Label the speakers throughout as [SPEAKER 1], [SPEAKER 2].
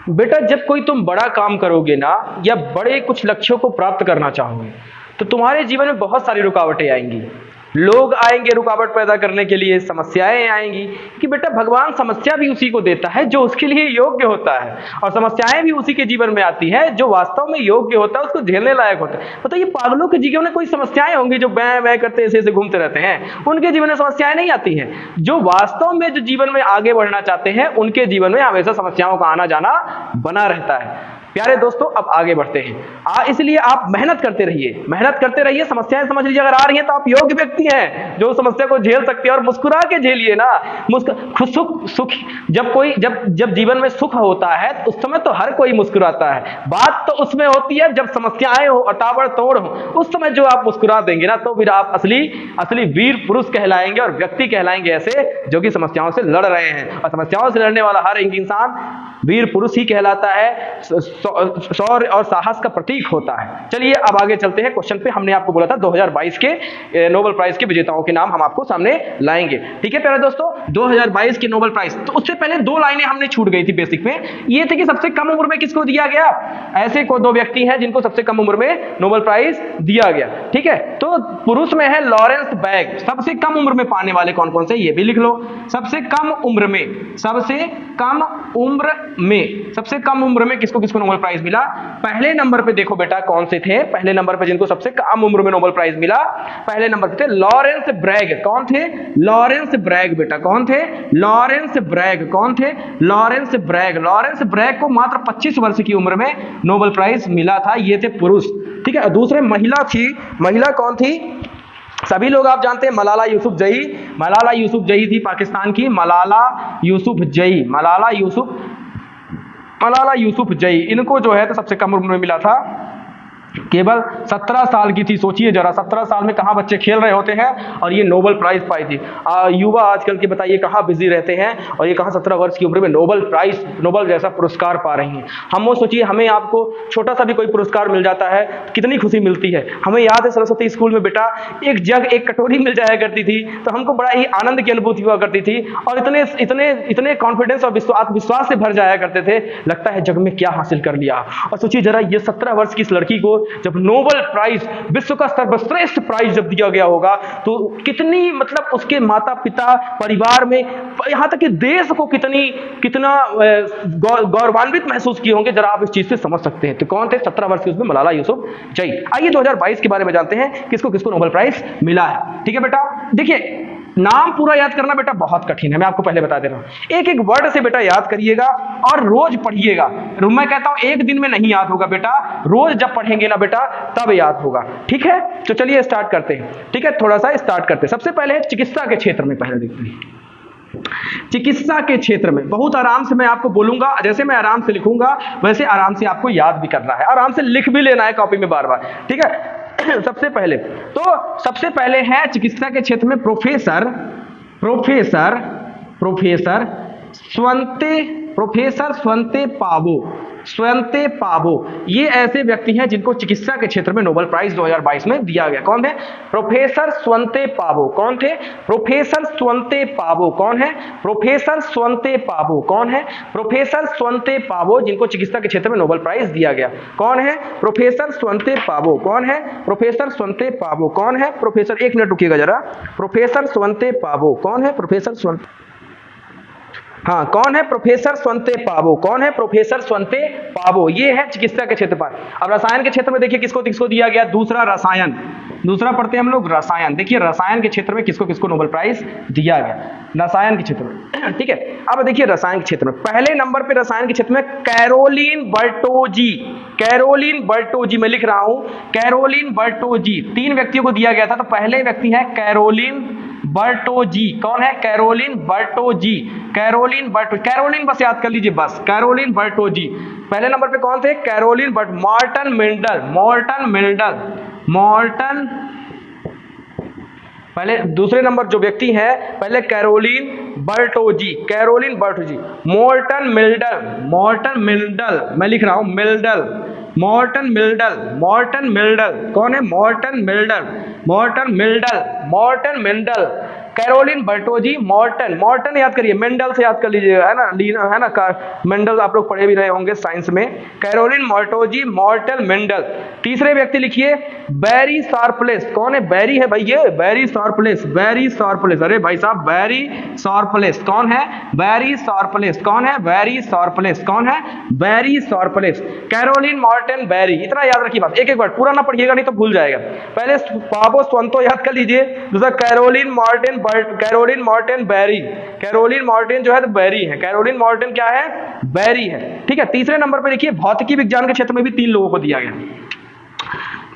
[SPEAKER 1] बेटा जब कोई तुम बड़ा काम करोगे ना, या बड़े कुछ लक्ष्यों को प्राप्त करना चाहोगे, तो तुम्हारे जीवन में बहुत सारी रुकावटें आएंगी। लोग आएंगे रुकावट पैदा करने के लिए, समस्याएं आएंगी, कि बेटा भगवान समस्या भी उसी को देता है जो उसके लिए योग्य होता है, और समस्याएं भी उसी के जीवन में आती है जो वास्तव में योग्य होता है, उसको झेलने लायक होता है। मतलब ये पागलों के जीवन में कोई समस्याएं होंगी जो बैं बैं करते ऐसे ऐसे घूमते रहते हैं, उनके जीवन में समस्याएं नहीं आती हैं। जो वास्तव में जो जीवन में आगे बढ़ना चाहते हैं, उनके जीवन में हमेशा समस्याओं का आना जाना बना रहता है। प्यारे दोस्तों, अब आगे बढ़ते हैं। इसलिए आप मेहनत करते रहिए, मेहनत करते रहिए। समस्याएं समझ लीजिए अगर आ रही हैं तो आप योग्य व्यक्ति हैं जो समस्या को झेल सकते हैं, और मुस्कुरा के झेलिए ना। जब जीवन में सुख होता है उस समय तो हर कोई मुस्कुराता है। बात तो उसमें होती है जब समस्याएं हो और ताबड़तोड़ हो, उस समय जो आप मुस्कुरा देंगे ना, तो फिर आप असली वीर पुरुष कहलाएंगे और व्यक्ति कहलाएंगे, ऐसे जो कि समस्याओं से लड़ रहे हैं। और समस्याओं से लड़ने वाला हर एक इंसान वीर पुरुष ही कहलाता है, शौर्य और साहस का प्रतीक होता है। चलिए अब आगे चलते हैं क्वेश्चन पे। हमने आपको बोला था 2022 के नोबेल प्राइज के विजेताओं के नाम हम आपको सामने लाएंगे। ठीक है प्यारे दोस्तों, 2022 के नोबेल प्राइज। तो उससे पहले दो लाइनें हमने छूट गई थी बेसिक में। ये थे कि सबसे कम उम्र में किसको दिया गया। ऐसे को दो व्यक्ति हैं जिनको सबसे कम उम्र में नोबेल प्राइज दिया गया। ठीक है, तो पुरुष में है लॉरेंस बैग। सबसे कम उम्र में पाने वाले कौन कौन से, ये भी लिख लो। सबसे कम उम्र में किसको किसको नोबेल प्राइज मिला। पहले नंबर पे देखो बेटा कौन से थे। पहले नंबर पे जिनको सबसे कम उम्र में नोबेल प्राइज मिला, पहले नंबर पे थे लॉरेंस ब्रैग। कौन थे। लॉरेंस ब्रैग बेटा। कौन थे। Lawrence Bragg. कौन थे। Lawrence Bragg. लॉरेंस ब्रैग को मात्र 25 वर्ष की उम्र में नोबेल प्राइज मिला था। ये थे पुरुष। ठीक है, दूसरे महिला थी। महिला कौन थी। सभी लोग आप जानते हैं, मलाला यूसुफजई। मलाला यूसुफजई थी पाकिस्तान की। मलाला यूसुफजई। इनको जो है तो सबसे कम उम्र में मिला था, केवल 17 साल की थी। सोचिए जरा, 17 साल में कहाँ बच्चे खेल रहे होते हैं और ये नोबेल प्राइज पाई थी। युवा आजकल के बताइए कहाँ बिजी रहते हैं, और ये कहाँ 17 वर्ष की उम्र में नोबेल प्राइज, नोबेल जैसा पुरस्कार पा रही हैं। हम वो सोचिए, हमें आपको छोटा सा भी कोई पुरस्कार मिल जाता है कितनी खुशी मिलती है। हमें याद है सरस्वती स्कूल में बेटा एक जग, एक कटोरी मिल जाया करती थी, तो हमको बड़ा ही आनंद की अनुभूति हुआ करती थी, और इतने कॉन्फिडेंस और आत्मविश्वास से भर जाया करते थे, लगता है जग में क्या हासिल कर लिया। और सोचिए जरा, ये 17 वर्ष की इस लड़की को जब नोबेल प्राइज, विश्व का सर्वश्रेष्ठ प्राइज जब दिया गया होगा, तो कितनी मतलब उसके माता पिता, परिवार में, यहां तक कि देश को कितना गौरवान्वित महसूस किए होंगे। जरा आप इस चीज से समझ सकते हैं। तो कौन थे 17 वर्ष की उसमें मलाला यूसुफजई। आइए 2022 के बारे में जानते हैं किसको किसको नोबेल प्राइज मिला है। ठीक है बेटा, देखिए नाम पूरा याद करना बेटा बहुत कठिन है, मैं आपको पहले बता दे रहा हूं। एक एक वर्ड से बेटा याद करिएगा और रोज पढ़िएगा। मैं कहता हूं एक दिन में नहीं याद होगा बेटा, रोज जब पढ़ेंगे ना बेटा तब याद होगा। ठीक है, तो चलिए स्टार्ट करते हैं। ठीक है, थोड़ा सा स्टार्ट करते हैं। सबसे पहले चिकित्सा के क्षेत्र में पहले देखते हैं। चिकित्सा के क्षेत्र में बहुत आराम से मैं आपको बोलूंगा, जैसे मैं आराम से लिखूंगा वैसे आराम से आपको याद भी करना है, आराम से लिख भी लेना है कॉपी में बार बार। ठीक है, सबसे पहले है चिकित्सा के क्षेत्र में प्रोफेसर स्वंते पावो। ये ऐसे व्यक्ति हैं जिनको चिकित्सा के क्षेत्र में नोबेल प्राइज 2022 में दिया गया। कौन है। प्रोफेसर स्वंते पावो। कौन थे। प्रोफेसर स्वंते पावो। कौन है। प्रोफेसर स्वंते पावो। कौन है। प्रोफेसर स्वंते पावो, जिनको चिकित्सा के क्षेत्र में नोबेल प्राइज दिया गया। कौन है। प्रोफेसर स्वंते पावो। कौन है। प्रोफेसर स्वंते पावो। कौन है। प्रोफेसर, एक मिनट रुकिएगा जरा। प्रोफेसर स्वंते पावो। कौन है। प्रोफेसर स्वंते, हाँ, कौन है। प्रोफेसर स्वंते पावो। कौन है। प्रोफेसर स्वंते पावो। ये है चिकित्सा के क्षेत्र पर। अब रसायन के क्षेत्र में देखिए किसको किसको दिया गया। दूसरा पढ़ते हैं हम लोग रसायन। देखिए रसायन के क्षेत्र में किसको किसको नोबेल प्राइज दिया गया रसायन के क्षेत्र में। ठीक है, अब देखिए रसायन के क्षेत्र में पहले नंबर पे रसायन के क्षेत्र में कैरोलीन बर्टोजी। मैं लिख रहा हूं कैरोलीन बर्टोजी। 3 व्यक्तियों को दिया गया था, तो पहले व्यक्ति है कैरोलीन बर्टोजी। कौन है। Caroline Bertozzi. कैरोलीन बस याद कर लीजिए, बस कैरोलीन बर्टोजी। पहले नंबर पे कौन थे। Carolyn Morten Milton. पहले दूसरे नंबर जो व्यक्ति है पहले कैरोलीन बर्टोजी। मॉर्टन मिल्टन, मैं लिख रहा हूं मॉर्टन मिल्टन। कौन है। Morten Milton. Carolyn Bertozzi Morten, Morten याद करिए, मेंडल से याद कर लीजिए, है ना, मेंडल आप लोग पढ़े भी रहे होंगे साइंस में। Carolyn Bertozzi Morten Meldal. तीसरे व्यक्ति लिखिए बैरी शार्पलेस। कौन है? बैरी है भाई, ये बैरी शार्पलेस, बैरी शार्पलेस। अरे भाई साहब, बैरी शार्पलेस कौन है? बैरी शार्पलेस कौन है? बैरी शार्पलेस कौन है? बैरी शार्पलेस। कैरोलिन मॉर्टन बैरी, इतना याद रखिए बात, एक एक बार पूरा ना पढ़िएगा नहीं तो भूल जाएगा। पहले पाबो स्वंतो याद कर लीजिए, दूसरा कैरोलिन मॉर्टन बैरी। कैरोलिन मॉर्टन जो है तो बैरी है, कैरोलिन मॉर्टन क्या है? बैरी है। ठीक है, तीसरे नंबर पे देखिए भौतिकी विज्ञान के क्षेत्र में भी 3 लोगों को दिया गया।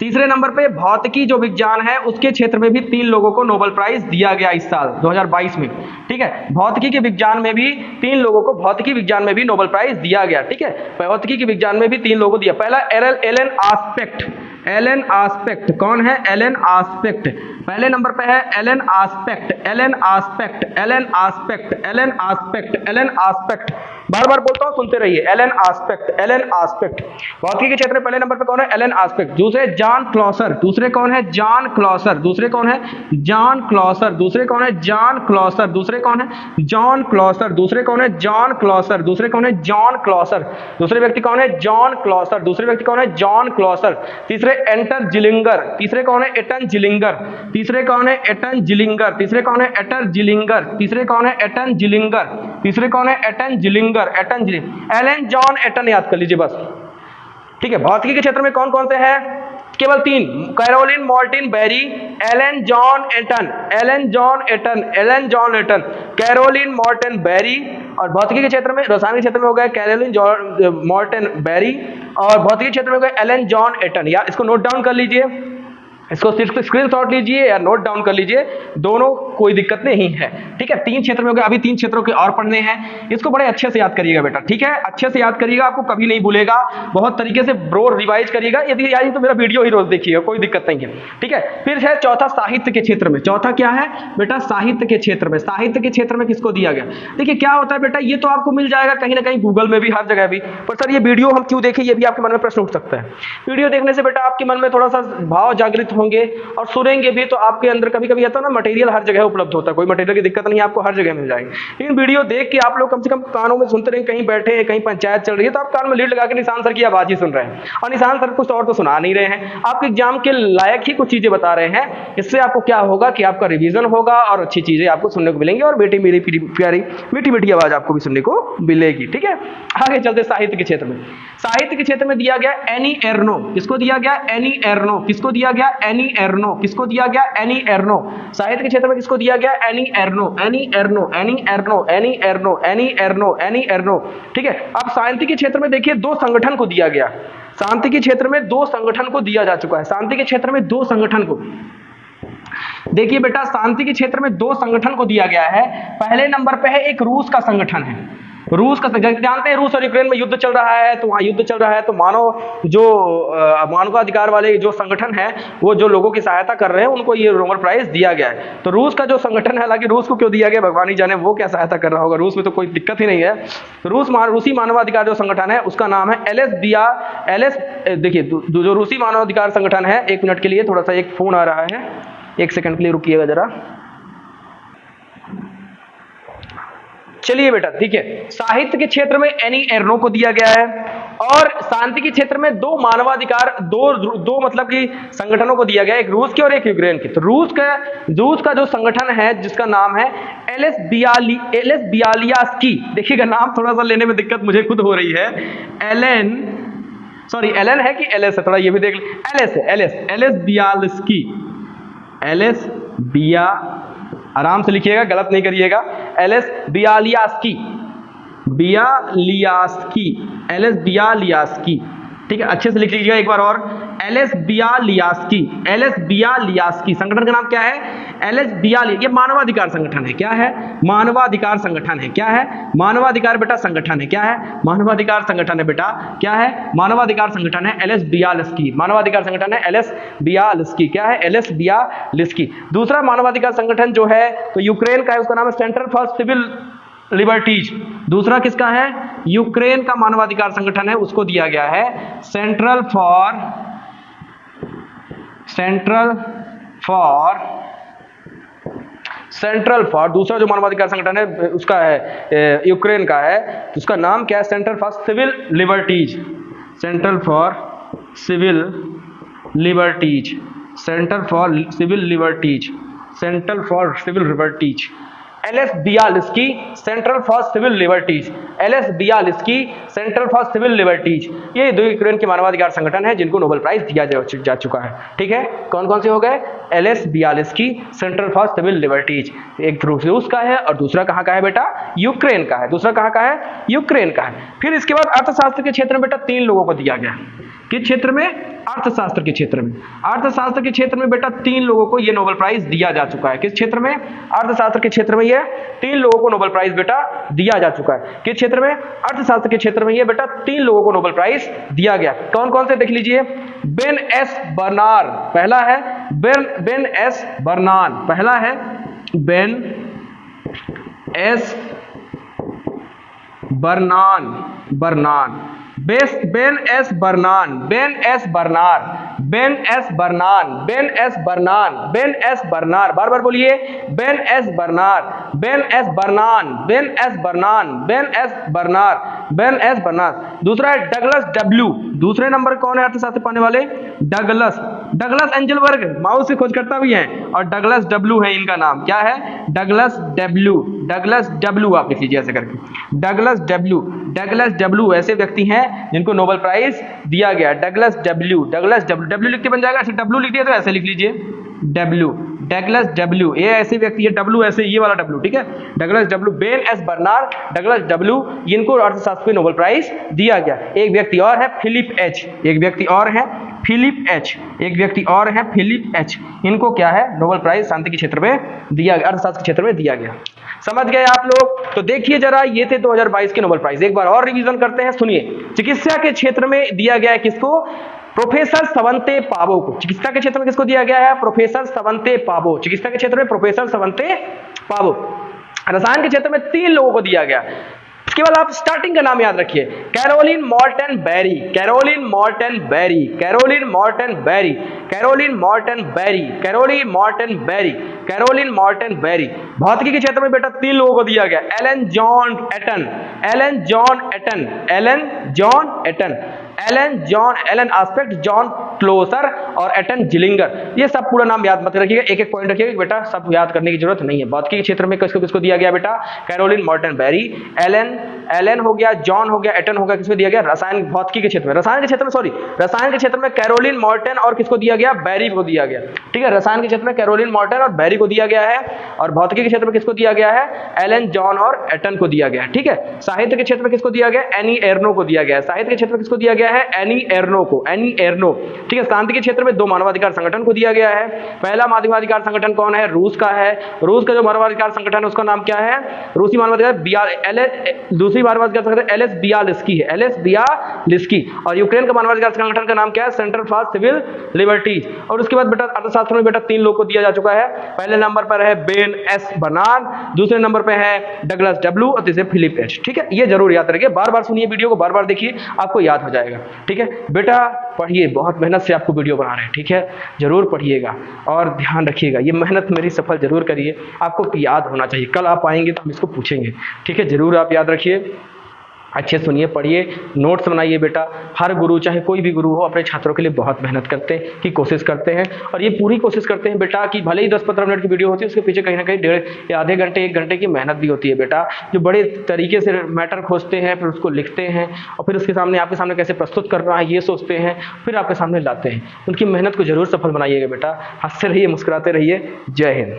[SPEAKER 1] तीसरे नंबर पे भौतिकी जो विज्ञान है उसके क्षेत्र में भी 3 लोगों को नोबेल प्राइज दिया गया इस साल 2022 में। ठीक है, भौतिकी के विज्ञान में भी 3 लोगों को भौतिकी विज्ञान में भी नोबेल प्राइज दिया गया। ठीक है, भौतिकी के विज्ञान में भी 3 लोगों को दिया। पहला एलन आस्पेक्ट। एलन आस्पेक्ट कौन है? एलन आस्पेक्ट पहले नंबर पे है। Alain Aspect, Alain Aspect, Alain Aspect, Alain Aspect, Alain Aspect. बार बार बोलता हूं, सुनते रहिए। Alain Aspect, Alain Aspect. भौतिकी के क्षेत्र में पहले नंबर पे कौन है? Alain Aspect. दूसरे जॉन क्लॉसर। दूसरे कौन है? John Clauser. दूसरे कौन है? John Clauser. दूसरे कौन है? John Clauser. दूसरे कौन है? John Clauser. दूसरे कौन है? John Clauser. दूसरे कौन है? John Clauser. दूसरे व्यक्ति कौन है? John Clauser. दूसरे व्यक्ति कौन है? John Clauser. तीसरे एंटर जिलिंगर। तीसरे कौन है? Anton Zeilinger. तीसरे कौन है? Anton Zeilinger. तीसरे कौन है? एटर जिलिंगर। तीसरे कौन है? Anton Zeilinger. तीसरे कौन है? Anton Zeilinger. Anton Zeilinger, Alain John Anton याद कर लीजिए बस। ठीक है, भौतिकी के क्षेत्र में कौन कौन से हैं? केवल 3, Carolyn Morten Barry, Alain John Anton, Alain John Anton, Alain John Anton, Carolyn Morten Barry. और भौतिकी के क्षेत्र में, रसायन के क्षेत्र में हो गया कैरोलिन जॉन मॉर्टिन बैरी, और भौतिकी के क्षेत्र में हो गया एलन जॉन एटन। यार इसको नोट डाउन कर लीजिए, इसको सिर्फ स्क्रीनशॉट लीजिए या नोट डाउन कर लीजिए, दोनों कोई दिक्कत नहीं है। ठीक है, 3 क्षेत्र में हो गए, अभी 3 क्षेत्रों के और पढ़ने हैं। इसको बड़े अच्छे से याद करिएगा बेटा। ठीक है, अच्छे से याद करिएगा, आपको कभी नहीं भूलेगा। बहुत तरीके से ब्रो रिवाइज करिएगा। यदि याद तो मेरा वीडियो ही रोज देखिएगा, कोई दिक्कत नहीं है। ठीक है, फिर है चौथा साहित्य के क्षेत्र में। चौथा क्या है बेटा? साहित्य के क्षेत्र में। साहित्य के क्षेत्र में किसको दिया गया? देखिए क्या होता है बेटा, ये तो आपको मिल जाएगा कहीं ना कहीं गूगल में भी, हर जगह भी। पर सर ये वीडियो हम क्यों देखें, ये भी आपके मन में प्रश्न उठ सकता है। वीडियो देखने से बेटा आपके मन में थोड़ा सा भाव जागृत होंगे और सुनेंगे भी, तो आपके अंदर कभी कभी आता है ना, मटेरियल हर जगह उपलब्ध होता है, कोई मटेरियल की दिक्कत नहीं है, आपको हर जगह मिल जाएगी। लेकिन वीडियो देख के आप लोग कम से कम कानों में सुनते रहे, कहीं बैठे हैं, कहीं पंचायत चल रही है, तो आप कान में लीड लगा के निशान सर की आवाज ही सुन रहे हैं, और निशान सर कुछ और तो सुना नहीं रहे हैं, आपके एग्जाम के लायक ही कुछ चीजें बता रहे हैं। इससे आपको क्या होगा कि आपका रिवीजन होगा और अच्छी चीजें आपको सुनने को मिलेंगी, और बेटी मेरी प्यारी मीठी मीठी आवाज आपको भी सुनने को मिलेगी। ठीक है, आगे चलते साहित्य के क्षेत्र में। साहित्य के क्षेत्र में दिया गया एनी एर्नो। किसको दिया गया? Annie Ernaux. किसको दिया गया? Annie Ernaux. किसको दिया गया? Annie Ernaux. साहित्य के क्षेत्र में किसको दिया गया? Annie Ernaux, Annie Ernaux, Annie Ernaux, Annie Ernaux, Annie Ernaux, Annie Ernaux. ठीक है, अब शांति के क्षेत्र में देखिए 2 संगठन को दिया गया। शांति के क्षेत्र में 2 संगठन को दिया जा चुका है। शांति के क्षेत्र में 2 संगठन को देखिए बेटा, शांति के क्षेत्र में 2 संगठन को दिया गया है। पहले नंबर पे है एक रूस का संगठन है। रूस का, जानते हैं रूस और यूक्रेन में युद्ध चल रहा है, तो वहाँ युद्ध चल रहा है, तो मानवाधिकार वाले जो संगठन है, वो जो लोगों की सहायता कर रहे हैं, उनको ये नोबेल प्राइज दिया गया है। तो रूस का जो संगठन है, हालांकि रूस को क्यों दिया गया भगवान ही जाने, वो क्या सहायता कर रहा होगा, रूस में तो कोई दिक्कत ही नहीं है। रूसी मानवाधिकार जो संगठन है उसका नाम है एलएस। देखिए जो रूसी मानवाधिकार संगठन है, 1 मिनट के लिए थोड़ा सा एक फोन आ रहा है, 1 सेकंड के लिए रुकिएगा जरा। चलिए बेटा, ठीक है, साहित्य के क्षेत्र में एनी एर्नो को दिया गया है, और शांति के क्षेत्र में 2 मानवाधिकार, दो मतलब कि संगठनों को दिया गया, एक रूस के और एक यूक्रेन के। तो रूस का जो संगठन है जिसका नाम है एलएस बियालियास्की। देखिएगा नाम थोड़ा सा लेने में दिक्कत मुझे खुद हो रही है। एलन है कि एलएस है, थोड़ा ये भी देख लें। एलएस बियालियास्की, आराम से लिखिएगा, गलत नहीं करिएगा। Ales Bialiatski, Ales Bialiatski. ठीक है, अच्छे से लिख लीजिएगा एक बार और। एलएस बियालियास्की संगठन का नाम क्या है? एलएस बियालिया। ये मानवाधिकार संगठन है। क्या है? मानवाधिकार संगठन है। क्या है? मानवाधिकार बेटा संगठन है। क्या है? मानवाधिकार संगठन है बेटा। क्या है? मानवाधिकार संगठन है एलएस बियालिस्की। मानवाधिकार संगठन है एलएस बियालिस्की। क्या है? एलएस बियालिस्की। दूसरा मानवाधिकार संगठन जो है तो यूक्रेन का है, उसका नाम है सेंटर फॉर सिविल लिबर्टीज। दूसरा किसका है? यूक्रेन का मानवाधिकार संगठन है, उसको दिया गया है सेंट्रल फॉर सेंट्रल फॉर, दूसरा जो मानवाधिकार संगठन है उसका है यूक्रेन का है, तो उसका नाम क्या है? Centre for civil liberties, centre for civil liberties, centre for civil liberties, centre for civil liberties, Ales Bialiatski central for civil liberties, Ales Bialiatski central for civil liberties. ये दो यूक्रेन के मानवाधिकार संगठन है जिनको नोबेल प्राइज दिया जा चुका है। ठीक है, कौन कौन से हो गए? Ales Bialiatski central for civil liberties, एक रूस का है और दूसरा कहाँ का है बेटा? यूक्रेन का है। दूसरा कहाँ का है? यूक्रेन का है। फिर इसके बाद अर्थशास्त्र के क्षेत्र में बेटा 3 लोगों को दिया गया। किस क्षेत्र में? अर्थशास्त्र के क्षेत्र में। अर्थशास्त्र के क्षेत्र में बेटा 3 लोगों को ये नोबेल प्राइज दिया जा चुका है। किस क्षेत्र में? अर्थशास्त्र के क्षेत्र में ये 3 लोगों को नोबेल प्राइज बेटा दिया जा चुका है। किस क्षेत्र में? अर्थशास्त्र के क्षेत्र में ये बेटा 3 लोगों को नोबेल प्राइज दिया गया। कौन कौन से? देख लीजिए। बेन एस बर्नार पहला है, बेन एस बर्नान पहला है, Ben S Bernanke, Ben S Bernanke, Ben S Bernanke, Ben S Bernanke, Ben S Bernanke, Ben S Bernanke, बार बार बोलिए। Ben S Bernanke, Ben S Bernanke, Ben S Bernanke, Ben S Bernanke, Ben S Bernanke. दूसरा है Douglas W, दूसरे number कौन है अर्थशास्त्र पाने वाले? डगलस एंजलबर्ग, माउस की खोजकर्ता भी हैं, और डगलस डब्ल्यू है इनका नाम। क्या है? डगलस डब्ल्यू आप लिख लीजिए ऐसे करके, डगलस डब्ल्यू ऐसे व्यक्ति हैं जिनको नोबेल प्राइज दिया गया। डगलस डब्ल्यू लिखते बन जाएगा, डब्ल्यू लिख दिया तो ऐसे लिख लीजिए डगलस डब्ल्यू, ये ऐसे व्यक्ति है, डब्ल्यू ऐसे ये वाला डब्ल्यू, ठीक है, Douglas W, Ben S Bernanke, Douglas W, इनको अर्थशास्त्र में नोबेल प्राइज दिया गया। एक व्यक्ति और है फिलिप एच, एक व्यक्ति और है फिलिप एच, इनको क्या है? नोबेल प्राइज शांति के क्षेत्र में दिया गया, अर्थशास्त्र के क्षेत्र में दिया गया। समझ गए आप लोग? तो देखिए जरा, ये थे 2022 के नोबेल प्राइज। एक बार और रिवीजन करते हैं, सुनिए। चिकित्सा के क्षेत्र में दिया गया है किसको? प्रोफेसर स्वंते पावो को। चिकित्सा के क्षेत्र में किसको दिया गया है? प्रोफेसर स्वंते पावो, चिकित्सा के क्षेत्र में प्रोफेसर स्वंते पावो। रसायन के क्षेत्र में 3 लोगों को दिया गया। इसके बाद आप स्टार्टिंग का नाम याद रखिए, Carolyn Morten Barry, Carolyn Morten Barry, Carolyn Morten Barry, Carolyn Morten Barry, Carolyn Morten Barry, Carolyn Morten Barry. भौतिकी के क्षेत्र में बेटा 3 लोगों को दिया गया, Alain John Anton, Alain John Anton, Alain John Anton, Alain Aspect, John Clauser और एटन जिलिंगर। ये सब पूरा नाम याद मत रखिएगा, एक एक पॉइंट रखिएगा बेटा, सब याद करने की जरूरत नहीं है। भौतिकी के क्षेत्र में किसको दिया गया बेटा? कैरोलिन मॉर्टन बेरी, एलन हो गया, जॉन हो गया, एटन हो गया, किसको दिया गया? रसायन भौतिकी के क्षेत्र में, रसायन के क्षेत्र में कैरोलिन मॉर्टन और किसको दिया गया? बेरी को दिया गया। ठीक है, रसायन के क्षेत्र में कैरोलिन मॉर्टन और बेरी को दिया गया है, और भौतिकी के क्षेत्र में किसको दिया गया है? एलन जॉन और एटन को दिया गया है। ठीक है, साहित्य के क्षेत्र में किसको दिया गया? एनी एर्नो को दिया गया है। साहित्य के क्षेत्र में किसको दिया गया है? एनी एर्नो को, एनी एर्नो। ठीक है, शांति के क्षेत्र में 2 मानवाधिकार संगठन को दिया गया है। पहला मानवाधिकार संगठन कौन है? रूस का है। रूस का जो मानवाधिकार संगठन है उसका नाम क्या है? रूसी मानवाधिकार दूसरी मानवाधिकार संगठन एलएस बियालिस्की है, एलएस बियालिस्की। और यूक्रेन का मानवाधिकार संगठन का नाम क्या है? Centre for civil Liberties. और उसके बाद बेटा अर्थशास्त्र में बेटा 3 लोग को दिया जा चुका है। पहले नंबर पर है बेन एस बर्नार्ड, दूसरे नंबर पर है डगलस डब्ल्यू और तीसरे फिलिप एच। ठीक है, ये जरूर याद रखिए, बार बार सुनिए वीडियो को, बार बार देखिए, आपको याद हो जाएगा। ठीक है बेटा, पढ़िए, बहुत मेहनत से आपको वीडियो बना रहे हैं। ठीक है, जरूर पढ़िएगा और ध्यान रखिएगा, ये मेहनत मेरी सफल जरूर करिए, आपको याद होना चाहिए। कल आप आएंगे तो हम इसको पूछेंगे। ठीक है, जरूर आप याद रखिए, अच्छे सुनिए, पढ़िए, नोट्स बनाइए बेटा। हर गुरु, चाहे कोई भी गुरु हो, अपने छात्रों के लिए बहुत मेहनत करते की कोशिश करते हैं, और ये पूरी कोशिश करते हैं बेटा कि भले ही 10-15 मिनट की वीडियो होती है, उसके पीछे कहीं ना कहीं 1.5 या आधे घंटे 1 घंटे की मेहनत भी होती है बेटा, जो बड़े तरीके से मैटर खोजते हैं, फिर उसको लिखते हैं, और फिर उसके सामने आपके सामने कैसे प्रस्तुत करना है ये सोचते हैं, फिर आपके सामने लाते हैं। उनकी मेहनत को जरूर सफल बनाइएगा बेटा। हंसते रहिए, मुस्कुराते रहिए। जय हिंद।